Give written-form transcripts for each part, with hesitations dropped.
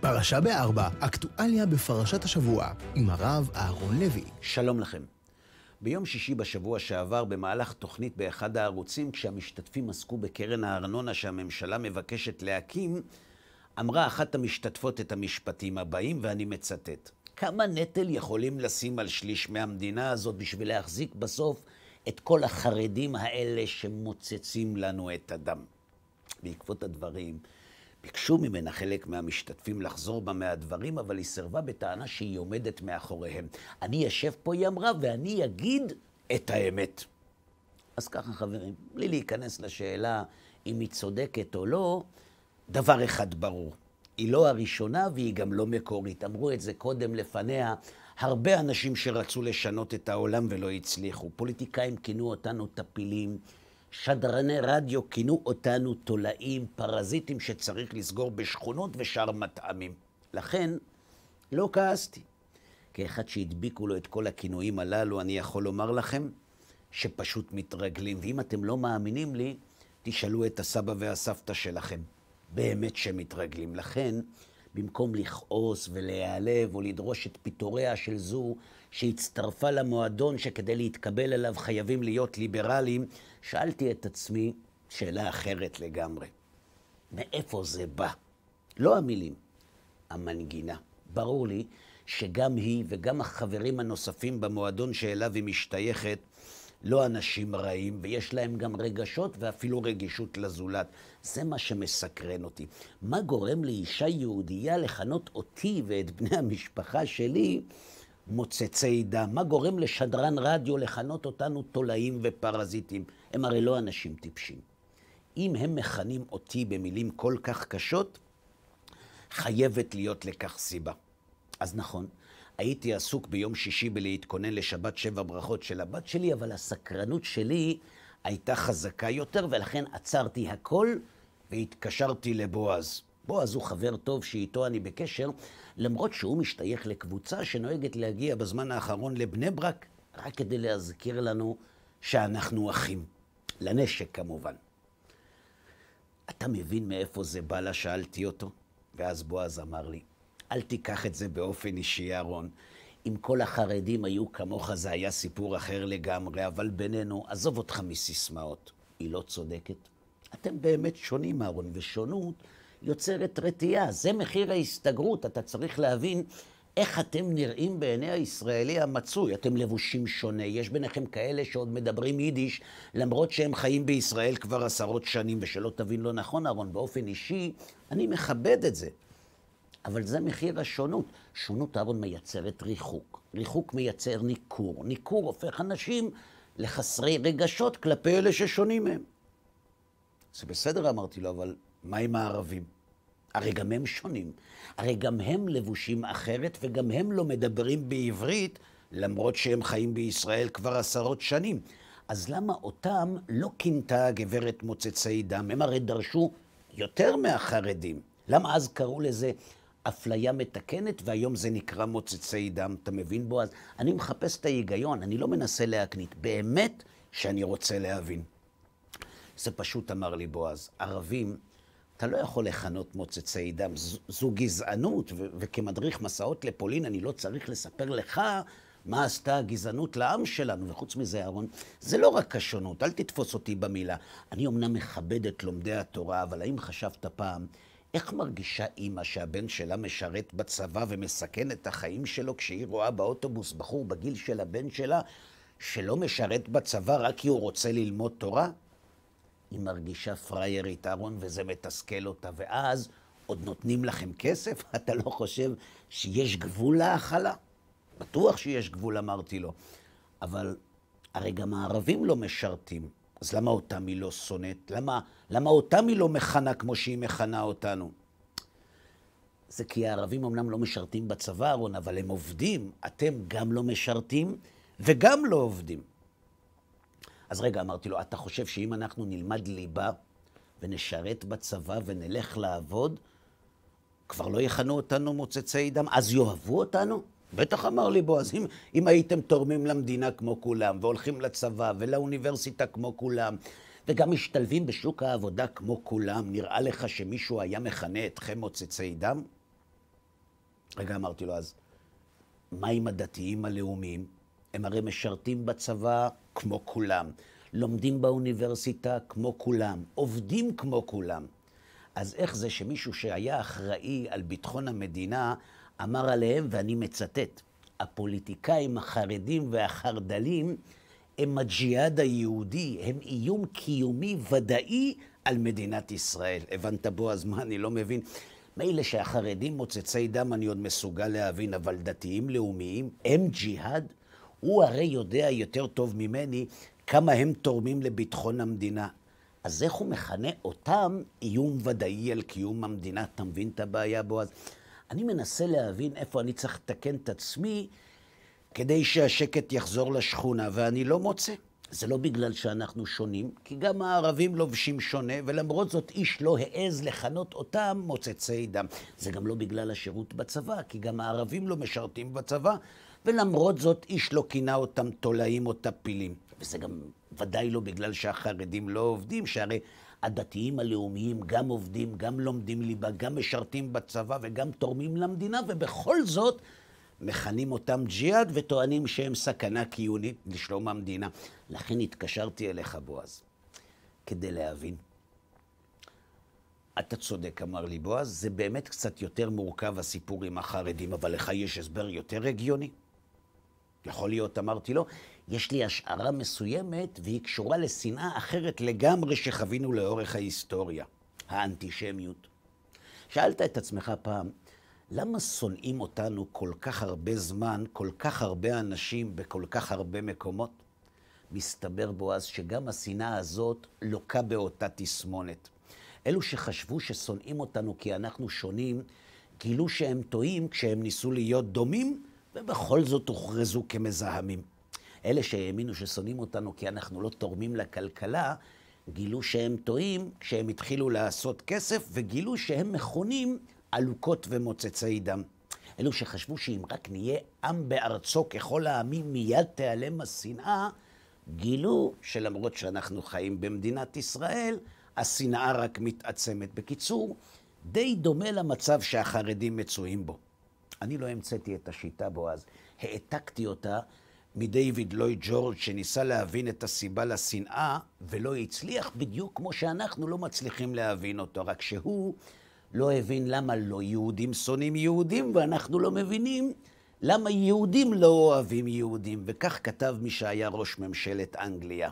פרשה בארבע, אקטואליה בפרשת השבוע, עם הרב אהרון לוי. שלום לכם. ביום שישי בשבוע שעבר, במהלך תוכנית באחד הערוצים, כשהמשתתפים עסקו בקרן הארנונה שהממשלה מבקשת להקים, אמרה אחת המשתתפות את המשפטים הבאים, ואני מצטט: כמה נטל יכולים לשים על שליש מהמדינה הזאת בשביל להחזיק בסוף את כל החרדים האלה שמוצצים לנו את הדם? בעקבות הדברים, ביקשו ממנה חלק מהמשתתפים לחזור בה מהדברים, אבל היא סרבה בטענה שהיא עומדת מאחוריהם. אני יושב פה, היא אמרה, ואני אגיד את האמת. אז ככה חברים, בלי להיכנס לשאלה אם היא צודקת או לא, דבר אחד ברור. היא לא הראשונה והיא גם לא מקורית. אמרו את זה קודם לפניה הרבה אנשים שרצו לשנות את העולם ולא הצליחו. פוליטיקאים כינו אותנו טפילים, שדרני רדיו כינו אותנו תולעים, פרזיטים שצריך לסגור בשכונות ושאר מטעמים. לכן לא כעסתי. כאחד שהדביקו לו את כל הכינויים הללו, אני יכול לומר לכם שפשוט מתרגלים. ואם אתם לא מאמינים לי, תשאלו את הסבא והסבתא שלכם. באמת שמתרגלים. לכן, במקום לכעוס ולהיעלב או לדרוש את פיטוריה של זו שהצטרפה למועדון שכדי להתקבל אליו חייבים להיות ליברליים, שאלתי את עצמי שאלה אחרת לגמרי. מאיפה זה בא? לא המילים, המנגינה. ברור לי שגם היא וגם החברים הנוספים במועדון שאליו היא משתייכת לא אנשים רעים, ויש להם גם רגשות ואפילו רגישות לזולת. זה מה שמסקרן אותי. מה גורם לאישה יהודייה לכנות אותי ואת בני המשפחה שלי מוצצי דם? מה גורם לשדרן רדיו לכנות אותנו תולעים ופרזיטים? הם הרי לא אנשים טיפשים. אם הם מכנים אותי במילים כל כך קשות, חייבת להיות לכך סיבה. אז נכון, הייתי עסוק ביום שישי בלהתכונן לשבת 7 ברכות של הבת שלי, אבל הסקרנות שלי הייתה חזקה יותר, ולכן עצרתי הכל והתקשרתי לבועז. בועז הוא חבר טוב שאיתו אני בקשר, למרות שהוא משתייך לקבוצה שנוהגת להגיע בזמן האחרון לבני ברק, רק כדי להזכיר לנו שאנחנו אחים. לנשק כמובן. אתה מבין מאיפה זה בא לה? שאלתי אותו, ואז בועז אמר לי, אל תיקח את זה באופן אישי, אהרון. אם כל החרדים היו כמוך זה היה סיפור אחר לגמרי, אבל בינינו, עזוב אותך מסיסמאות. היא לא צודקת. אתם באמת שונים, אהרון, ושונות יוצרת רתיעה. זה מחיר ההסתגרות. אתה צריך להבין איך אתם נראים בעיני הישראלי המצוי. אתם לבושים שונה. יש ביניכם כאלה שעוד מדברים יידיש, למרות שהם חיים בישראל כבר 10 שנים, ושלא תבין לא נכון, אהרון, באופן אישי, אני מכבד את זה. אבל זה מחיר השונות. שונות, אהרון, מייצרת ריחוק. ריחוק מייצר ניכור. ניכור הופך אנשים לחסרי רגשות כלפי אלה ששונים מהם. זה בסדר, אמרתי לו, אבל מה עם הערבים? הרי גם הם שונים. הרי גם הם לבושים אחרת, וגם הם לא מדברים בעברית, למרות שהם חיים בישראל כבר 10 שנים. אז למה אותם לא כינתה הגברת מוצצי דם? הם הרי דרשו יותר מהחרדים. למה אז קראו לזה אפליה מתקנת, והיום זה נקרא מוצצי דם? אתה מבין בו? אז אני מחפש את ההיגיון, אני לא מנסה להקנית. באמת שאני רוצה להבין. זה פשוט אמר לי בועז, ערבים, אתה לא יכול לכנות מוצצי דם, זו גזענות, וכמדריך מסעות לפולין אני לא צריך לספר לך מה עשתה הגזענות לעם שלנו. וחוץ מזה, אהרון, זה לא רק השונות, אל תתפוס אותי במילה. אני אמנם מכבד את לומדי התורה, אבל האם חשבת פעם, איך מרגישה אימא שהבן שלה משרת בצבא ומסכן את החיים שלו כשהיא רואה באוטובוס בחור בגיל של הבן שלה שלא משרת בצבא רק כי הוא רוצה ללמוד תורה? היא מרגישה פריירית, אהרון, וזה מתסכל אותה. ואז עוד נותנים לכם כסף? אתה לא חושב שיש גבול להאכלה? בטוח שיש גבול, אמרתי לו. אבל הרי גם הערבים לא משרתים. אז למה אותם היא לא שונאת? למה אותם היא לא מכנה כמו שהיא מכנה אותנו? זה כי הערבים אמנם לא משרתים בצבא, אהרון, אבל הם עובדים. אתם גם לא משרתים וגם לא עובדים. אז רגע, אמרתי לו, אתה חושב שאם אנחנו נלמד ליבה ונשרת בצבא ונלך לעבוד, כבר לא יכנו אותנו מוצצי דם? אז יאהבו אותנו? בטח אמר לי בועז, אם הייתם תורמים למדינה כמו כולם, והולכים לצבא ולאוניברסיטה כמו כולם, וגם משתלבים בשוק העבודה כמו כולם, נראה לך שמישהו היה מכנה אתכם מוצצי דם? רגע, אמרתי לו, אז מה עם הדתיים הלאומיים? הם הרי משרתים בצבא כמו כולם, לומדים באוניברסיטה כמו כולם, עובדים כמו כולם. אז איך זה שמישהו שהיה אחראי על ביטחון המדינה אמר עליהם, ואני מצטט, הפוליטיקאים החרדים והחרדלים הם הג'יהאד היהודי, הם איום קיומי ודאי על מדינת ישראל. הבנת בועז מה אני לא מבין? מילא שהחרדים מוצצי דם אני עוד מסוגל להבין, אבל דתיים לאומיים הם ג'יהאד? הוא הרי יודע יותר טוב ממני כמה הם תורמים לביטחון המדינה. אז איך הוא מכנה אותם איום ודאי על קיום המדינה? אתה מבין את הבעיה, בועז? אני מנסה להבין איפה אני צריך לתקן את עצמי כדי שהשקט יחזור לשכונה, ואני לא מוצא. זה לא בגלל שאנחנו שונים, כי גם הערבים לובשים שונה, ולמרות זאת איש לא העז לכנות אותם מוצצי דם. זה גם לא בגלל השירות בצבא, כי גם הערבים לא משרתים בצבא, ולמרות זאת איש לא כינה אותם תולעים או טפילים. וזה גם ודאי לא בגלל שהחרדים לא עובדים, שהרי הדתיים הלאומיים גם עובדים, גם לומדים ליבה, גם משרתים בצבא וגם תורמים למדינה, ובכל זאת מכנים אותם ג'יהאד וטוענים שהם סכנה קיומית לשלום המדינה. לכן התקשרתי אליך, בועז, כדי להבין. אתה צודק, אמר לי בועז, זה באמת קצת יותר מורכב הסיפור עם החרדים, אבל לך יש הסבר יותר הגיוני? יכול להיות, אמרתי לו, יש לי השערה מסוימת והיא קשורה לשנאה אחרת לגמרי שחווינו לאורך ההיסטוריה, האנטישמיות. שאלת את עצמך פעם, למה שונאים אותנו כל כך הרבה זמן, כל כך הרבה אנשים בכל כך הרבה מקומות? מסתבר, בועז, שגם השנאה הזאת לוקה באותה תסמונת. אלו שחשבו ששונאים אותנו כי אנחנו שונים, גילו שהם טועים כשהם ניסו להיות דומים, ובכל זאת הוכרזו כמזהמים. אלה שהאמינו ששונאים אותנו כי אנחנו לא תורמים לכלכלה, גילו שהם טועים כשהם התחילו לעשות כסף, וגילו שהם מכונים עלוקות ומוצצי דם. אלו שחשבו שאם רק נהיה עם בארצו ככל העמים מיד תיעלם השנאה, גילו שלמרות שאנחנו חיים במדינת ישראל, השנאה רק מתעצמת. בקיצור, די דומה למצב שהחרדים מצויים בו. אני לא המצאתי את השיטה, בועז, העתקתי אותה מדייוויד לויד ג'ורג' שניסה להבין את הסיבה לשנאה, ולא הצליח בדיוק כמו שאנחנו לא מצליחים להבין אותו, רק שהוא לא הבין למה לא יהודים שונאים יהודים, ואנחנו לא מבינים למה יהודים לא אוהבים יהודים. וכך כתב מי שהיה ראש ממשלת אנגליה.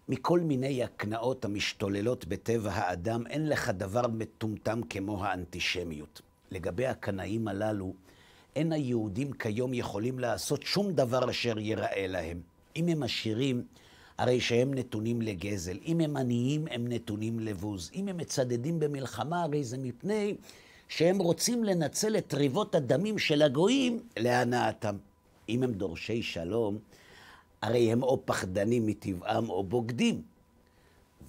מכל מיני הקנאות המשתוללות בטבע האדם, אין לך דבר מטומטם כמו האנטישמיות. לגבי הקנאים הללו, אין היהודים כיום יכולים לעשות שום דבר אשר ייראה להם. אם הם עשירים, הרי שהם נתונים לגזל. אם הם עניים, הם נתונים לבוז. אם הם מצדדים במלחמה, הרי זה מפני שהם רוצים לנצל את ריבות הדמים של הגויים להנאתם. אם הם דורשי שלום, הרי הם או פחדנים מטבעם או בוגדים.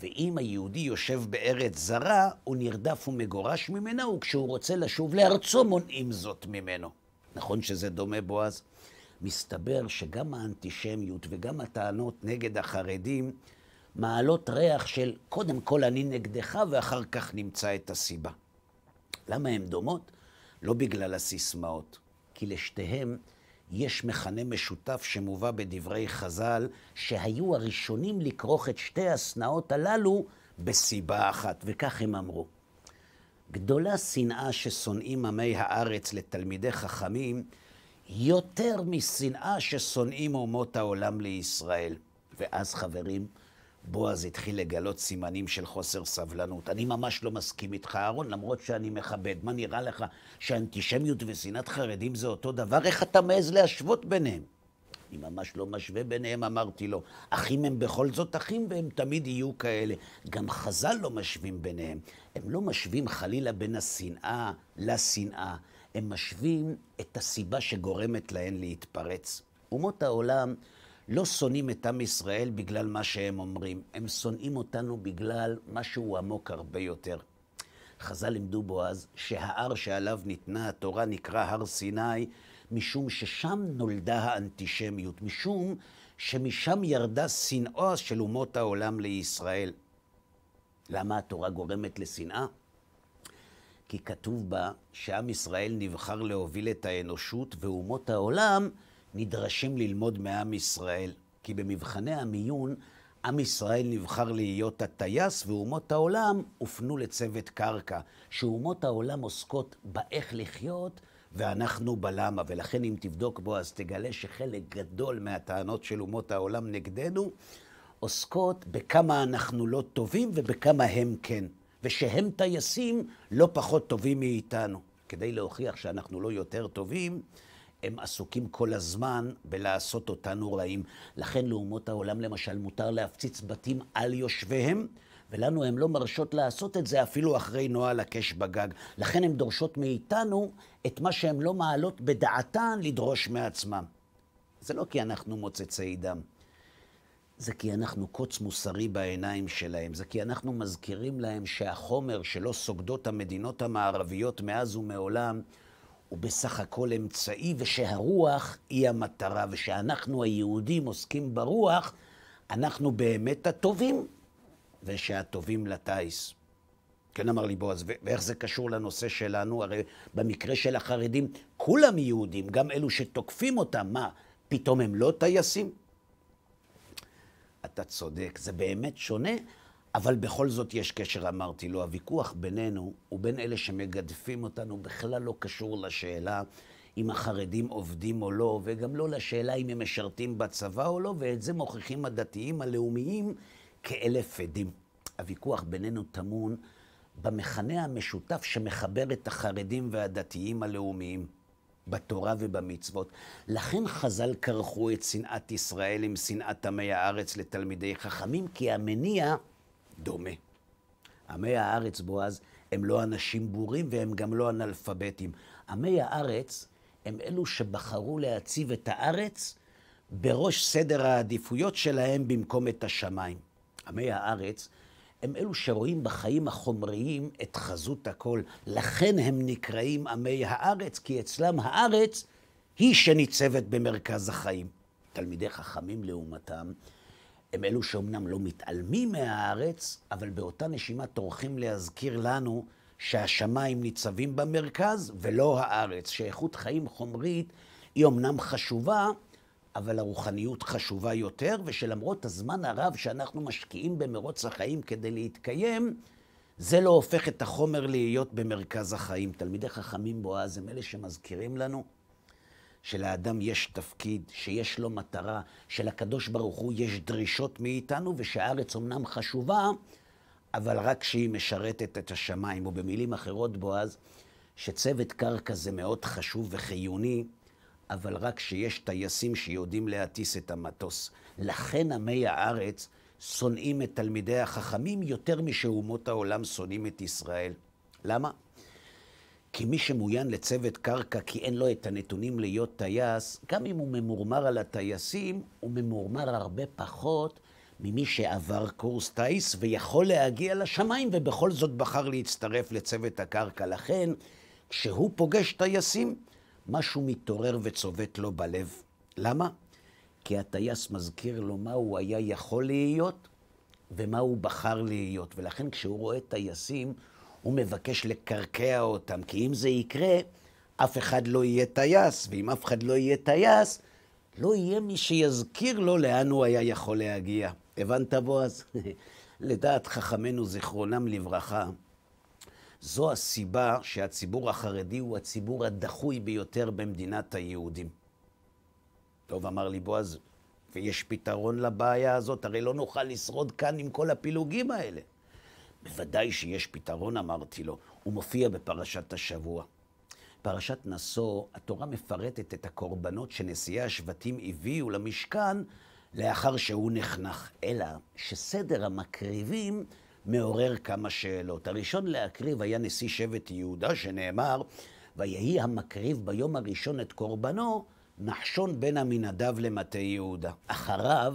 ואם היהודי יושב בארץ זרה, הוא נרדף ומגורש ממנה, וכשהוא רוצה לשוב לארצו מונעים זאת ממנו. נכון שזה דומה, בועז? מסתבר שגם האנטישמיות וגם הטענות נגד החרדים מעלות ריח של קודם כל אני נגדך ואחר כך נמצא את הסיבה. למה הן דומות? לא בגלל הסיסמאות, כי לשתיהם יש מכנה משותף שמובא בדברי חז"ל, שהיו הראשונים לכרוך את שתי השנאות הללו בסיבה אחת, וכך הם אמרו. גדולה שנאה ששונאים עמי הארץ לתלמידי חכמים, יותר משנאה ששונאים אומות העולם לישראל. ואז חברים, בועז התחיל לגלות סימנים של חוסר סבלנות. אני ממש לא מסכים איתך, אהרון, למרות שאני מכבד. מה נראה לך שאנטישמיות ושנאת חרדים זה אותו דבר? איך אתה מעז להשוות ביניהם? אני ממש לא משווה ביניהם, אמרתי לו. אחים הם בכל זאת אחים והם תמיד יהיו כאלה. גם חז"ל לא משווים ביניהם. הם לא משווים חלילה בין השנאה לשנאה. הם משווים את הסיבה שגורמת להן להתפרץ. אומות העולם לא שונאים את עם ישראל בגלל מה שהם אומרים. הם שונאים אותנו בגלל משהו עמוק הרבה יותר. חז"ל לימדו, בועז, שההר שעליו ניתנה התורה נקרא הר סיני, משום ששם נולדה האנטישמיות, משום שמשם ירדה שנאה של אומות העולם לישראל. למה התורה גורמת לשנאה? כי כתוב בה שעם ישראל נבחר להוביל את האנושות, ואומות העולם נדרשים ללמוד מעם ישראל. כי במבחני המיון, עם ישראל נבחר להיות הטייס, ואומות העולם הופנו לצוות קרקע. שאומות העולם עוסקות באיך לחיות, ואנחנו בלמה. ולכן אם תבדוק בו, אז תגלה שחלק גדול מהטענות של אומות העולם נגדנו, עוסקות בכמה אנחנו לא טובים ובכמה הם כן. ושהם טייסים לא פחות טובים מאיתנו. כדי להוכיח שאנחנו לא יותר טובים, הם עסוקים כל הזמן בלעשות אותנו רעים. לכן לאומות העולם למשל מותר להפציץ בתים על יושביהם, ולנו הם לא מרשות לעשות את זה אפילו אחרי נוהל הקש בגג. לכן הן דורשות מאיתנו את מה שהן לא מעלות בדעתן לדרוש מעצמם. זה לא כי אנחנו מוצצי דם. זה כי אנחנו קוץ מוסרי בעיניים שלהם. זה כי אנחנו מזכירים להם שהחומר שלא סוגדות המדינות המערביות מאז ומעולם הוא בסך הכל אמצעי, ושהרוח היא המטרה, ושאנחנו היהודים עוסקים ברוח, אנחנו באמת הטובים, ושהטובים לטייס. כן, אמר לי בועז, ואיך זה קשור לנושא שלנו? הרי במקרה של החרדים, כולם יהודים, גם אלו שתוקפים אותם. מה, פתאום הם לא טייסים? אתה צודק, זה באמת שונה, אבל בכל זאת יש קשר, אמרתי לו. הוויכוח בינינו ובין אלה שמגדפים אותנו בכלל לא קשור לשאלה אם החרדים עובדים או לא, וגם לא לשאלה אם הם משרתים בצבא או לא, ואת זה מוכיחים הדתיים הלאומיים כאלף עדים. הוויכוח בינינו טמון במכנה המשותף שמחבר את החרדים והדתיים הלאומיים, בתורה ובמצוות. לכן חז"ל כרכו את שנאת ישראל עם שנאת עמי הארץ לתלמידי חכמים, כי המניע דומה. עמי הארץ, בועז, הם לא אנשים בורים והם גם לא אנאלפביתים. עמי הארץ הם אלו שבחרו להציב את הארץ בראש סדר העדיפויות שלהם במקום את השמיים. עמי הארץ הם אלו שרואים בחיים החומריים את חזות הכל. לכן הם נקראים עמי הארץ, כי אצלם הארץ היא שניצבת במרכז החיים. תלמידי חכמים לעומתם הם אלו שאומנם לא מתעלמים מהארץ, אבל באותה נשימה טורחים להזכיר לנו שהשמיים ניצבים במרכז ולא הארץ, שאיכות חיים חומרית היא אומנם חשובה, אבל הרוחניות חשובה יותר, ושלמרות הזמן הרב שאנחנו משקיעים במרוץ החיים כדי להתקיים, זה לא הופך את החומר להיות במרכז החיים. תלמידי חכמים, בועז, הם אלה שמזכירים לנו שלאדם יש תפקיד, שיש לו מטרה, שלקדוש ברוך הוא יש דרישות מאיתנו, ושהארץ אומנם חשובה, אבל רק שהיא משרתת את השמיים. ובמילים אחרות, בועז, שצוות קרקע זה מאוד חשוב וחיוני, אבל רק שיש טייסים שיודעים להטיס את המטוס. לכן עמי הארץ שונאים את תלמידי החכמים יותר משאומות העולם שונאים את ישראל. למה? כי מי שמוין לצוות קרקע כי אין לו את הנתונים להיות טייס, גם אם הוא ממורמר על הטייסים, הוא ממורמר הרבה פחות ממי שעבר קורס טייס ויכול להגיע לשמיים ובכל זאת בחר להצטרף לצוות הקרקע. לכן, כשהוא פוגש טייסים, משהו מתעורר וצובט לו בלב. למה? כי הטייס מזכיר לו מה הוא היה יכול להיות ומה הוא בחר להיות. ולכן כשהוא רואה טייסים, הוא מבקש לקרקע אותם. כי אם זה יקרה, אף אחד לא יהיה טייס, ואם אף אחד לא יהיה טייס, לא יהיה מי שיזכיר לו לאן הוא היה יכול להגיע. הבנת, בועז? לדעת חכמנו זיכרונם לברכה, זו הסיבה שהציבור החרדי הוא הציבור הדחוי ביותר במדינת היהודים. טוב, אמר לי בועז, ויש פתרון לבעיה הזאת, הרי לא נוכל לשרוד כאן עם כל הפילוגים האלה. בוודאי שיש פתרון, אמרתי לו. הוא מופיע בפרשת השבוע. פרשת נשוא, התורה מפרטת את הקורבנות שנשיאי השבטים הביאו למשכן לאחר שהוא נחנך. אלא שסדר המקריבים מעורר כמה שאלות. הראשון להקריב היה נשיא שבט יהודה, שנאמר, ויהי המקריב ביום הראשון את קורבנו, נחשון בן עמינדב למטה יהודה. אחריו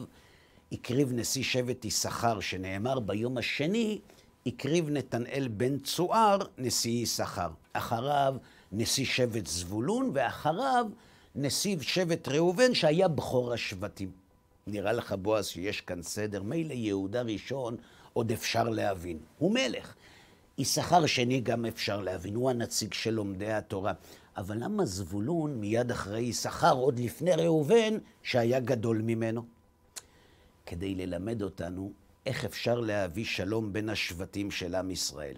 הקריב נשיא שבט יששכר, שנאמר ביום השני, הקריב נתנאל בן צוער נשיא יששכר. אחריו נשיא שבט זבולון, ואחריו נשיא שבט ראובן שהיה בכור השבטים. נראה לך, בועז, שיש כאן סדר. מילא יהודה ראשון עוד אפשר להבין. הוא מלך. יששכר שני גם אפשר להבין, הוא הנציג של לומדי התורה. אבל למה זבולון מיד אחרי יששכר, עוד לפני ראובן, שהיה גדול ממנו? כדי ללמד אותנו איך אפשר להביא שלום בין השבטים של עם ישראל.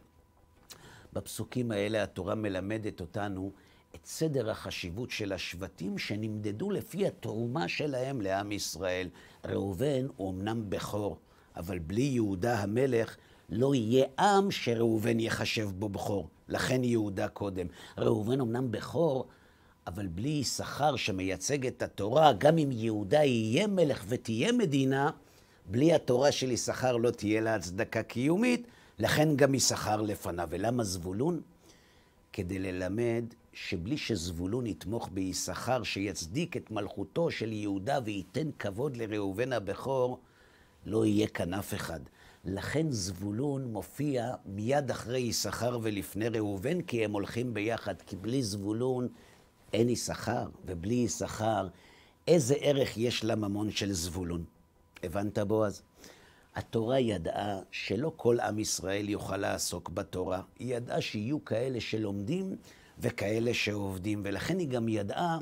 בפסוקים האלה התורה מלמדת אותנו את סדר החשיבות של השבטים שנמדדו לפי התרומה שלהם לעם ישראל. ראובן הוא אמנם בכור, אבל בלי יהודה המלך לא יהיה עם שראובן יחשב בו בכור. לכן יהודה קודם. ראובן אמנם בכור, אבל בלי יששכר שמייצג את התורה, גם אם יהודה יהיה מלך ותהיה מדינה, בלי התורה של יששכר לא תהיה לה הצדקה קיומית, לכן גם יששכר לפניו. ולמה זבולון? כדי ללמד שבלי שזבולון יתמוך ביששכר שיצדיק את מלכותו של יהודה וייתן כבוד לראובן הבכור, לא יהיה כאן אף אחד. לכן זבולון מופיע מיד אחרי יששכר ולפני ראובן, כי הם הולכים ביחד, כי בלי זבולון אין יששכר, ובלי יששכר איזה ערך יש לממון של זבולון. הבנת בועז? התורה ידעה שלא כל עם ישראל יוכל לעסוק בתורה. היא ידעה שיהיו כאלה שלומדים וכאלה שעובדים, ולכן היא גם ידעה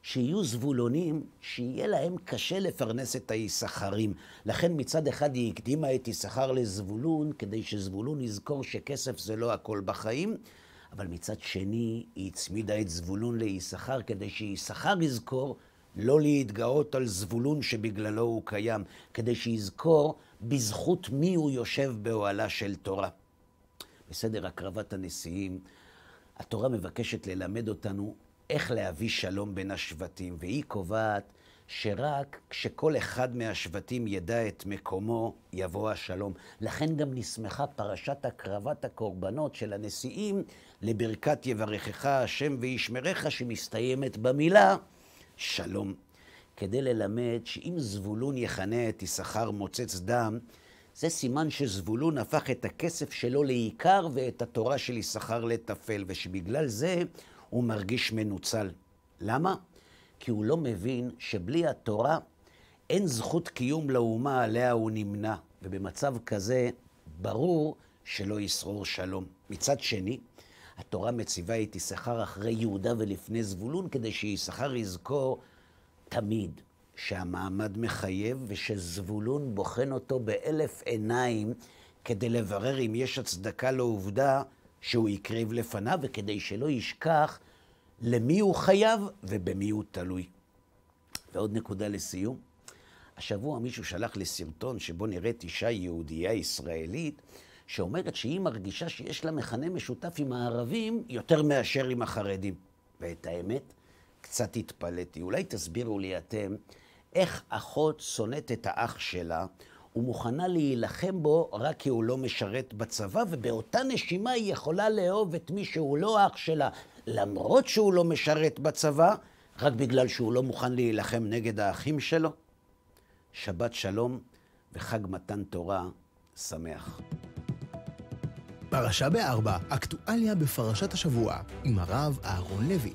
שיהיו זבולונים שיהיה להם קשה לפרנס את היששכרים. לכן מצד אחד היא הקדימה את יששכר לזבולון, כדי שזבולון יזכור שכסף זה לא הכל בחיים, אבל מצד שני היא הצמידה את זבולון ליששכר, כדי שיששכר יזכור לא להתגאות על זבולון שבגללו הוא קיים, כדי שיזכור בזכות מי הוא יושב באוהלה של תורה. בסדר הקרבת הנשיאים, התורה מבקשת ללמד אותנו איך להביא שלום בין השבטים, והיא קובעת שרק כשכל אחד מהשבטים ידע את מקומו, יבוא השלום. לכן גם נסמכה פרשת הקרבת הקורבנות של הנשיאים לברכת יברכך השם וישמרך, שמסתיימת במילה שלום. כדי ללמד שאם זבולון יכנה את יששכר מוצץ דם, זה סימן שזבולון הפך את הכסף שלו לעיקר ואת התורה של יששכר לטפל, ושבגלל זה הוא מרגיש מנוצל. למה? כי הוא לא מבין שבלי התורה אין זכות קיום לאומה עליה הוא נמנע, ובמצב כזה ברור שלא ישרור שלום. מצד שני, התורה מציבה את יששכר אחרי יהודה ולפני זבולון, כדי שיששכר יזכור תמיד שהמעמד מחייב, ושזבולון בוחן אותו באלף עיניים כדי לברר אם יש הצדקה לעובדה שהוא יקריב לפניו, וכדי שלא ישכח למי הוא חייב ובמי הוא תלוי. ועוד נקודה לסיום. השבוע מישהו שלח לסרטון שבו נראית אישה יהודייה ישראלית שאומרת שהיא מרגישה שיש לה מכנה משותף עם הערבים יותר מאשר עם החרדים. ואת האמת, קצת התפלאתי. אולי תסבירו לי אתם איך אחות שונאת את האח שלה ומוכנה להילחם בו רק כי הוא לא משרת בצבא, ובאותה נשימה היא יכולה לאהוב את מי שהוא לא אח שלה, למרות שהוא לא משרת בצבא, רק בגלל שהוא לא מוכן להילחם נגד האחים שלו. שבת שלום וחג מתן תורה שמח. פרשה ב4, אקטואליה בפרשת השבוע, עם הרב אהרון לוי.